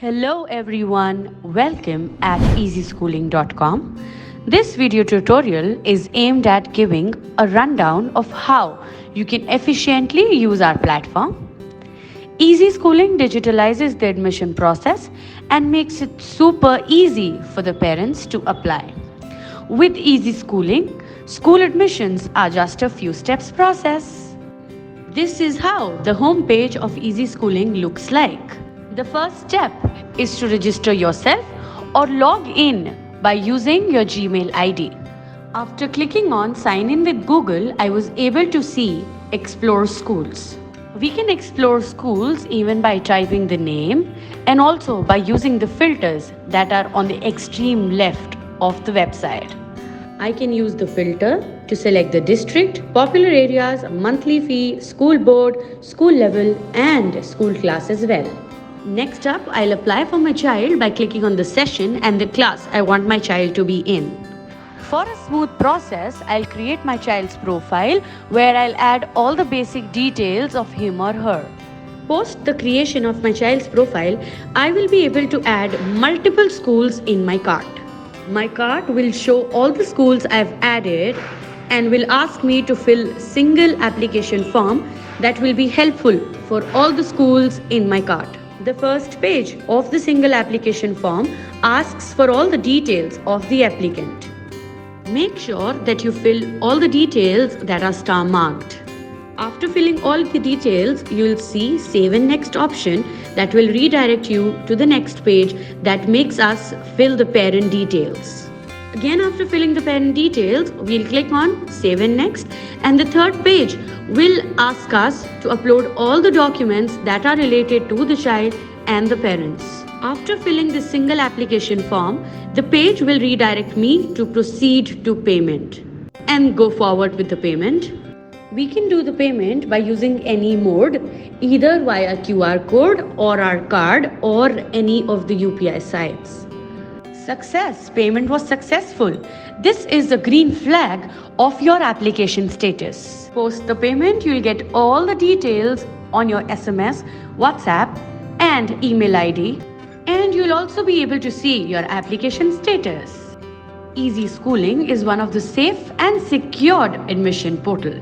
Hello everyone, welcome at Ezyschooling.com. This video tutorial is aimed at giving a rundown of how you can efficiently use our platform. Ezyschooling digitalizes the admission process and makes it super easy for the parents to apply. With Ezyschooling, school admissions are just a few steps process. This is how the homepage of Ezyschooling looks like. The first step is to register yourself or log in by using your Gmail ID. After clicking on Sign in with Google, I was able to see Explore Schools. We can explore schools even by typing the name and also by using the filters that are on the extreme left of the website. I can use the filter to select the district, popular areas, monthly fee, school board, school level and school class as well. Next up, I'll apply for my child by clicking on the session and the class I want my child to be in. For a smooth process, I'll create my child's profile where I'll add all the basic details of him or her. Post the creation of my child's profile, I will be able to add multiple schools in my cart. My cart will show all the schools I've added and will ask me to fill single application form that will be helpful for all the schools in my cart. The first page of the single application form asks for all the details of the applicant. Make sure that you fill all the details that are star marked. After filling all the details, you will see Save and Next option that will redirect you to the next page that makes us fill the parent details. Again, after filling the parent details, we'll click on Save and Next, and the third page will ask us to upload all the documents that are related to the child and the parents. After filling this single application form, the page will redirect me to proceed to payment and go forward with the payment. We can do the payment by using any mode, either via QR code or our card or any of the UPI sites. Success! Payment was successful. This is the green flag of your application status. Post the payment, you will get all the details on your SMS, WhatsApp and email ID, and you'll also be able to see your application status. Ezyschooling is one of the safe and secured admission portal.